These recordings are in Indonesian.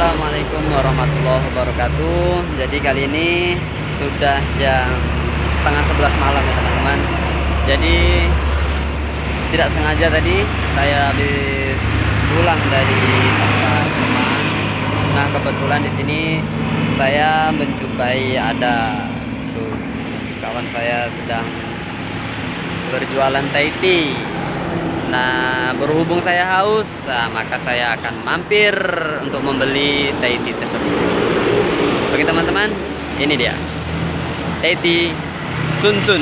Assalamualaikum warahmatullahi wabarakatuh. Jadi kali ini sudah jam setengah 11 malam ya teman-teman. Jadi tidak sengaja tadi saya habis pulang dari tempat teman. Nah kebetulan di sini saya menjumpai ada tuh kawan saya sedang berjualan Thai tea. Nah berhubung saya haus, maka saya akan mampir untuk membeli Thai tea tersebut. Oke teman-teman, ini dia Thai tea Sun Sun.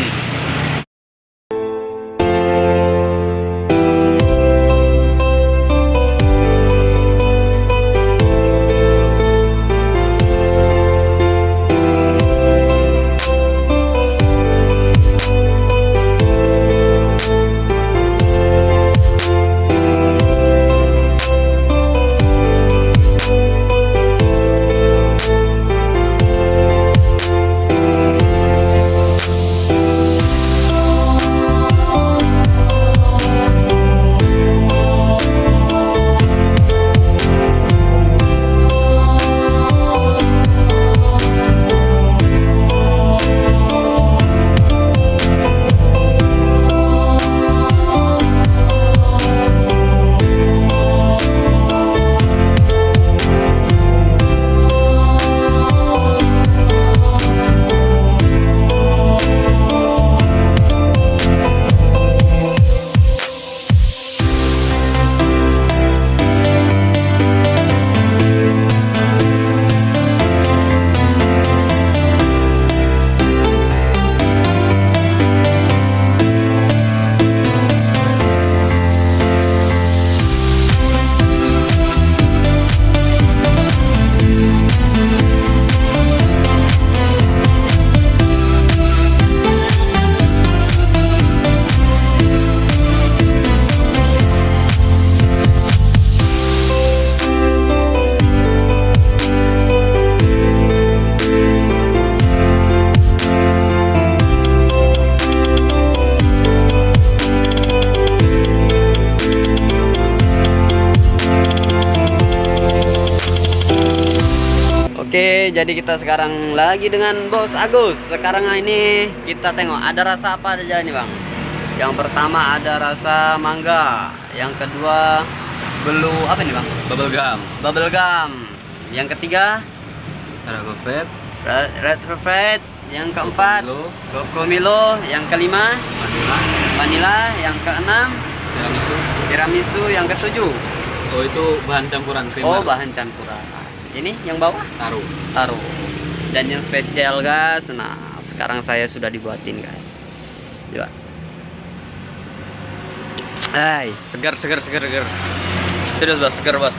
Oke, jadi kita sekarang lagi dengan Bos Agus. Sekarang ini kita tengok ada rasa apa aja nih bang. Yang pertama ada rasa mangga. Yang kedua apa nih bang? Bubble gum. Yang ketiga red velvet. Yang keempat Coco Milo. Yang kelima vanilla. Yang keenam tiramisu. Yang ketujuh itu bahan campuran krim. Bahan campuran. Ini yang bawah taruh. Dan yang spesial guys, nah sekarang saya sudah dibuatin guys. Coba. Segar. Serius bos, segar bos.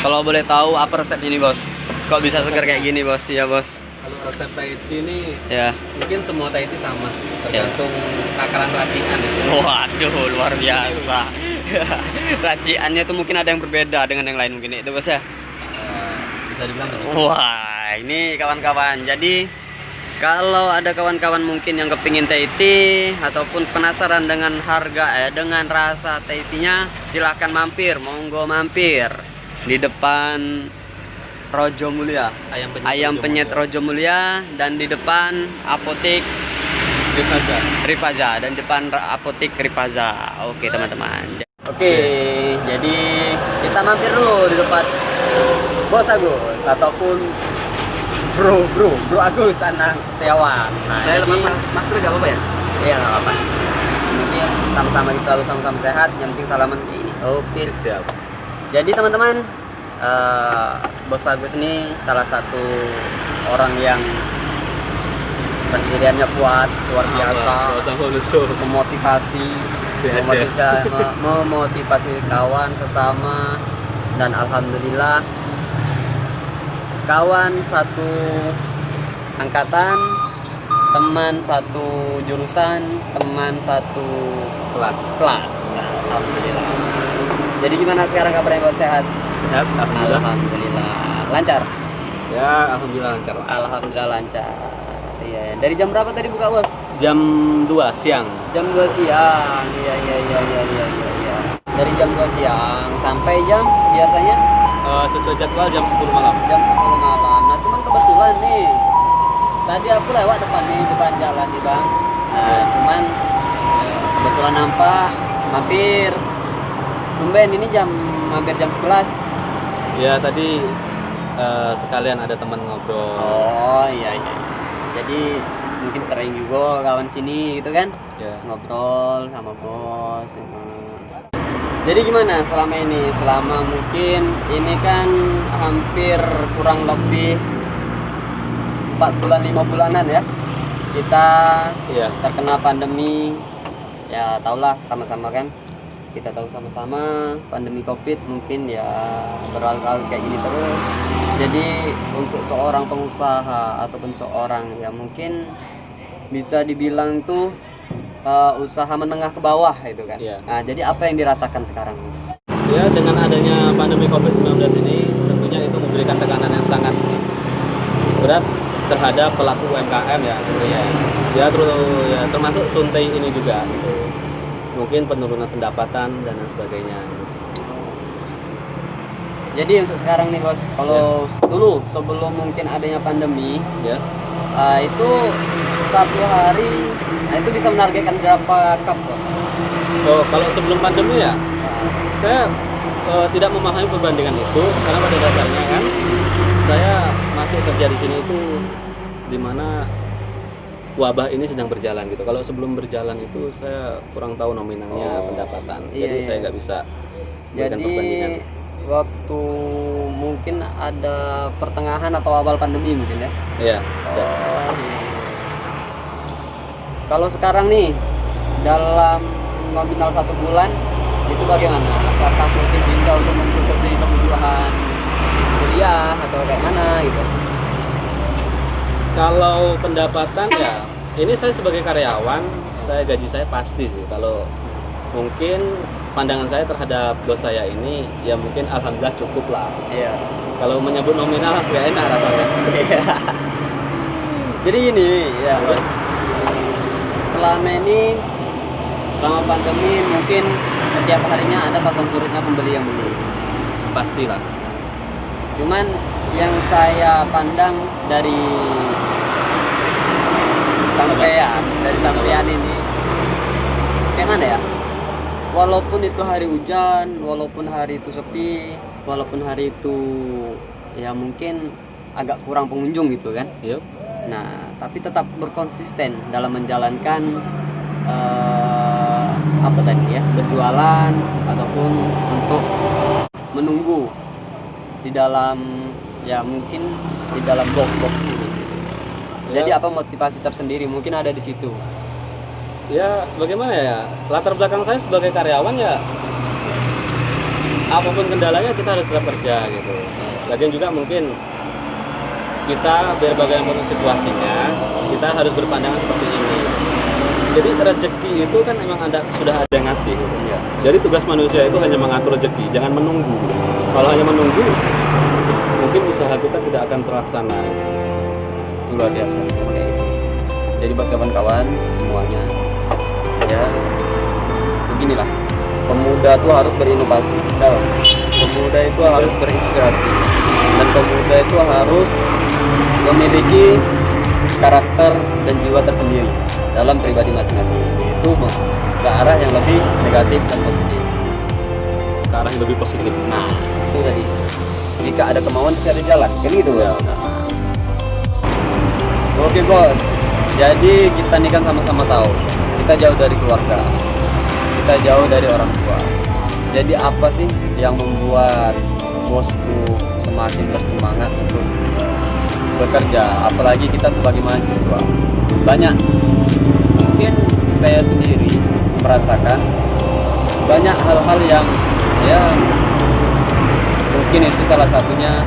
Kalau boleh tahu apa resep ini bos? Kok bisa segar kayak gini bos? Ya bos. Kalau resep Thai tea ini ya mungkin semua Thai tea sama sih, tergantung takaran racikan ya. Waduh luar biasa. Raciannya tuh mungkin ada yang berbeda dengan yang lain mungkin itu bos ya. Bisa dibilang wah ini kawan-kawan, jadi kalau ada kawan-kawan mungkin yang kepingin Thai tea ataupun penasaran dengan harga dengan rasa Thai tea-nya, silahkan mampir, monggo mampir di depan Rojo Mulia, ayam penyet Rojo Mulia, dan di depan apotek Rifaza dan depan apotek Rifaza. Oke teman-teman. Oke, jadi kita mampir dulu di depan Bos Agus ataupun Bro Agus Anang Setiawan. Nah, saya lepas masker gak apa-apa ya? Iya nggak apa-apa. Mungkin sama-sama kita lalu sama-sama sehat. Yang penting salaman ini. Oke siap. Jadi teman-teman, Bos Agus ini salah satu orang yang pendiriannya kuat, luar biasa, memotivasi kawan sesama, dan alhamdulillah kawan satu angkatan, teman satu jurusan, teman satu kelas. Alhamdulillah. Jadi gimana sekarang kabarnya bos? Sehat? Sehat, alhamdulillah. Lancar? Ya, alhamdulillah lancar. Alhamdulillah lancar. Iya. Dari jam berapa tadi buka bos? Jam 2 siang. Jam 2 siang. Iya. Dari jam 2 siang sampai jam biasanya sesuai jadwal jam 10 malam. Jam 10 malam. Nah, cuman kebetulan nih. Tadi aku lewat depan jalan nih, Bang. Nah, cuman kebetulan nampak mampir. Tumben ini hampir jam 11. Ya tadi sekalian ada teman ngobrol. Oh, iya. Jadi mungkin sering juga kawan sini gitu kan? Ya. Ngobrol sama bos. Jadi gimana selama ini? Selama mungkin ini kan hampir kurang lebih 4 bulan 5 bulanan ya. Kita Iya. terkena pandemi. Ya tahulah sama-sama kan. Kita tahu sama-sama pandemi Covid mungkin ya berlalu-lalu kayak gini terus. Jadi untuk seorang pengusaha ataupun seorang ya mungkin bisa dibilang tuh usaha menengah ke bawah itu kan. Iya. Nah, jadi apa yang dirasakan sekarang? Ya, dengan adanya pandemi COVID-19 ini tentunya itu memberikan tekanan yang sangat berat terhadap pelaku UMKM ya. Ya termasuk Suntai ini juga gitu. Mungkin penurunan pendapatan dan lain sebagainya. Jadi untuk sekarang nih bos, kalau dulu sebelum mungkin adanya pandemi Ya. itu satu hari itu bisa menargetkan berapa cup kok? Oh, kalau sebelum pandemi ya, saya tidak memahami perbandingan itu karena pada dasarnya kan saya masih kerja di sini itu di mana wabah ini sedang berjalan gitu. Kalau sebelum berjalan itu saya kurang tahu nominalnya pendapatan. Jadi saya nggak bisa memberikan perbandingan. Waktu mungkin ada pertengahan atau awal pandemi mungkin ya. Iya. Kalau sekarang nih dalam nominal 1 bulan itu bagaimana? Apakah mungkin bisa untuk mencukupi kebutuhan kuliah atau kayak mana gitu? Kalau pendapatan ya, ini saya sebagai karyawan, gaji saya pasti sih. Kalau mungkin pandangan saya terhadap bos saya ini, ya mungkin alhamdulillah cukup lah. Iya. Kalau menyebut nominal gak enak rasanya. Jadi gini ya bos, selama ini selama pandemi mungkin setiap harinya ada pasang surutnya pembeli yang beli. Pastilah. Cuman yang saya pandang dari sampean ini kayak mana ya, walaupun itu hari hujan, walaupun hari itu sepi, walaupun hari itu ya mungkin agak kurang pengunjung gitu kan. Yuk. Nah tapi tetap berkonsisten dalam menjalankan apa tadi ya, berjualan ataupun untuk menunggu di dalam ya mungkin di dalam blok-blok ini. Jadi apa motivasi tersendiri mungkin ada di situ. Ya bagaimana ya, latar belakang saya sebagai karyawan ya apapun kendalanya kita harus tetap kerja gitu. Lagian juga mungkin kita biar bagaimanapun situasinya kita harus berpandangan seperti ini. Jadi rezeki itu kan memang sudah ada yang ngasih gitu. Ya. Jadi tugas manusia itu hanya mengatur rezeki, jangan menunggu. Kalau hanya menunggu, mungkin usaha kita tidak akan terlaksana. Itu luar biasa. Jadi buat kawan-kawan semuanya, ya beginilah, pemuda itu harus berinovasi, pemuda itu harus berinspirasi, dan pemuda itu harus memiliki karakter dan jiwa tersendiri dalam pribadi masing-masing. Itu ke arah yang lebih negatif dan positif. Ke arah yang lebih positif. Nah, itu tadi. Jika ada kemauan bisa ada jalan, kan gitu ya. Oke bos. Jadi kita ini kan sama-sama tahu, kita jauh dari keluarga, kita jauh dari orang tua. Jadi apa sih yang membuat bosku semakin bersemangat untuk bekerja, apalagi kita sebagai mahasiswa? Banyak, mungkin saya sendiri merasakan banyak hal-hal yang ya mungkin itu salah satunya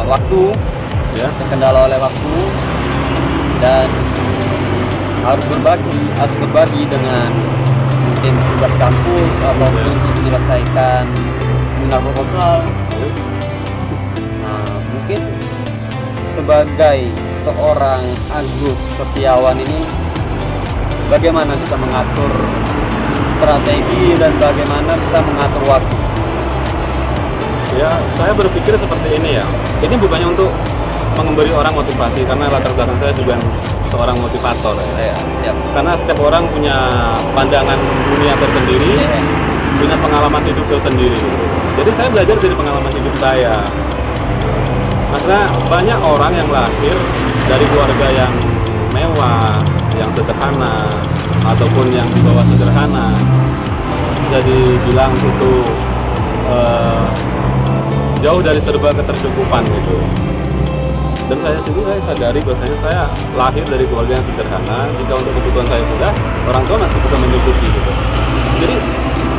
waktu, ya, terkendala oleh waktu, dan harus berbagi dengan mungkin tugas kampus ataupun menyelesaikan seminar proposal. Nah, mungkin sebagai seorang Agus Setiawan ini bagaimana bisa mengatur strategi dan bagaimana bisa mengatur waktu? Ya, saya berpikir seperti ini ya. Ini bukannya untuk memberi orang motivasi, karena latar belakang saya juga seorang motivator ya. Siap. Karena setiap orang punya pandangan dunia tersendiri, punya pengalaman hidup tersendiri. Jadi saya belajar dari pengalaman hidup saya. Karena banyak orang yang lahir dari keluarga yang mewah, yang sederhana, ataupun yang di bawah sederhana. Jadi bilang itu jauh dari serba ketercukupan gitu. Dan saya sendiri saya sadari bahwasanya saya lahir dari keluarga yang sederhana. Jika untuk kebutuhan saya sudah, orang tua masih bisa mencukupi gitu. Jadi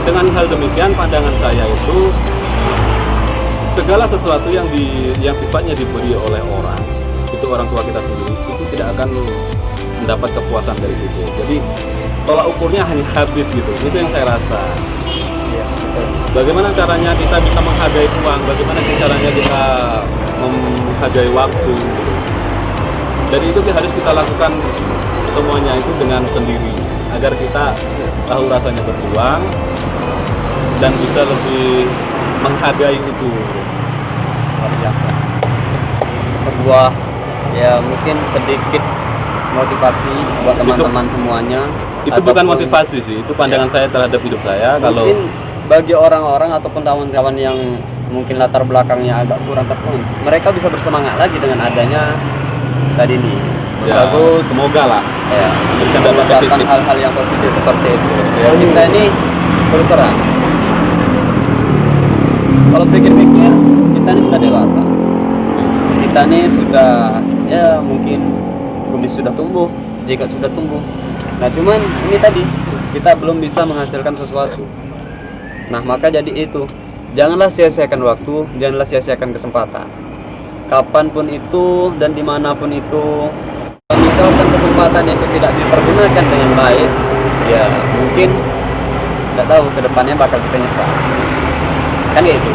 dengan hal demikian pandangan saya itu segala sesuatu yang sifatnya diberi oleh orang, itu orang tua kita sendiri, itu tidak akan mendapat kepuasan dari situ. Jadi tolak ukurnya hanya habis gitu. Itu yang saya rasa. Iya, betul. Bagaimana caranya kita bisa menghargai uang, bagaimana caranya kita menghargai waktu. Jadi itu harus kita lakukan semuanya itu dengan sendiri, agar kita tahu rasanya berjuang dan bisa lebih menghargai itu. Luar biasa. Sebuah ya mungkin sedikit motivasi buat teman-teman semuanya. Itu bukan motivasi sih, itu pandangan saya terhadap hidup saya. Kalau Mungkin bagi orang-orang ataupun kawan-kawan yang mungkin latar belakangnya agak kurang terpon, mereka bisa bersemangat lagi dengan adanya tadi nih. ya, Bagus, semoga lah ya, memberikan dampak mengucapkan positif. hal-hal yang positif seperti itu. Ya. Kita ini terus terang. Kalau pikir-pikir, kita ini sudah dewasa. Kita ini sudah ya mungkin kumis sudah tumbuh, jika sudah tumbuh. Nah cuman ini tadi kita belum bisa menghasilkan sesuatu. Nah maka jadi itu, janganlah sia-siakan waktu, janganlah sia-siakan kesempatan. Kapanpun itu dan dimanapun itu, kalau misalkan kesempatan itu tidak dipergunakan dengan baik, ya mungkin tidak tahu kedepannya bakal kita nyesal. Kan gitu.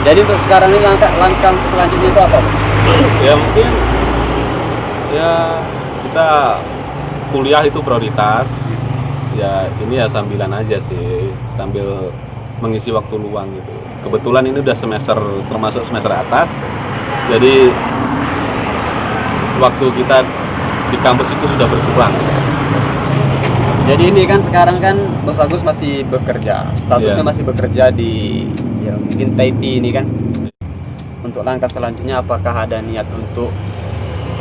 Jadi untuk sekarang ini langkah selanjutnya itu apa? Ya mungkin ya kita kuliah itu prioritas. Ya ini ya sambilan aja sih, sambil mengisi waktu luang gitu. Kebetulan ini udah semester, termasuk semester atas. Jadi waktu kita di kampus itu sudah berkurang. Jadi ini kan sekarang kan Bos Agus masih bekerja, statusnya Iya. masih bekerja di ya mungkin Taiti ini kan. Untuk langkah selanjutnya apakah ada niat untuk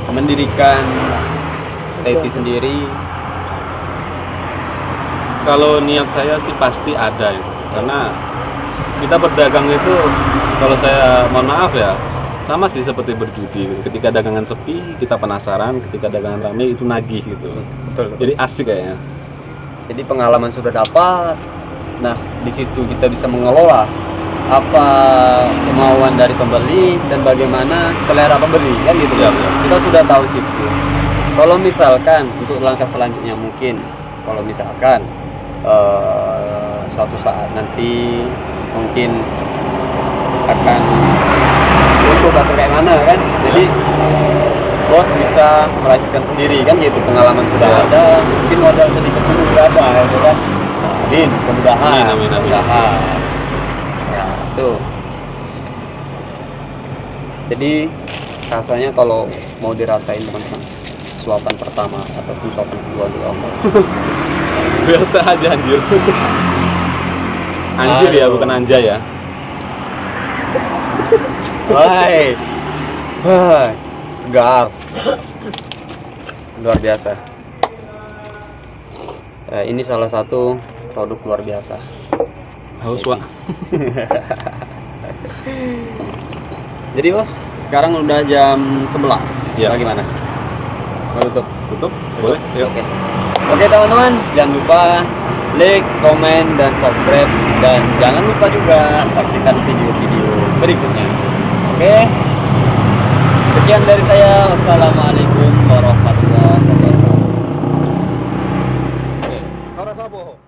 mendirikan Taiti sendiri? Kalau niat saya sih pasti ada ya. Karena kita berdagang itu, kalau saya mohon maaf ya, sama sih seperti berjudi. Ketika dagangan sepi, kita penasaran. Ketika dagangan ramai, itu nagih gitu. Betul. Jadi asik kayaknya. Jadi pengalaman sudah dapat. Nah, di situ kita bisa mengelola apa kemauan dari pembeli dan bagaimana selera pembeli kan gitu. Ya, ya. Kita sudah tahu situ. Kalau misalkan untuk langkah selanjutnya mungkin kalau misalkan suatu saat nanti mungkin akan untuk atau kayak mana kan. Jadi bos bisa melanjutkan sendiri kan gitu, pengalaman sudah Ya. ada, mungkin modal sedikit pun sudah ada gitu kan. Amin, kemudahan. Amin. Kemudahan. Ya, tuh. Jadi rasanya kalau mau dirasain teman-teman, suapan pertama ataupun suapan kedua juga Biasa aja anjir. Anjir ya, Aduh. bukan anjay ya. Hai. Hai. Segar. Luar biasa. Ini salah satu produk luar biasa. Haus, Wak. Jadi bos, sekarang udah jam 11. Ya. Bagaimana? Mau tutup? Tutup? Boleh? Yuk. Oke teman-teman, jangan lupa like, komen, dan subscribe. Dan jangan lupa juga saksikan video-video berikutnya. Oke. Sekian dari saya. Wassalamualaikum warahmatullahi wabarakatuh. Ora sapa?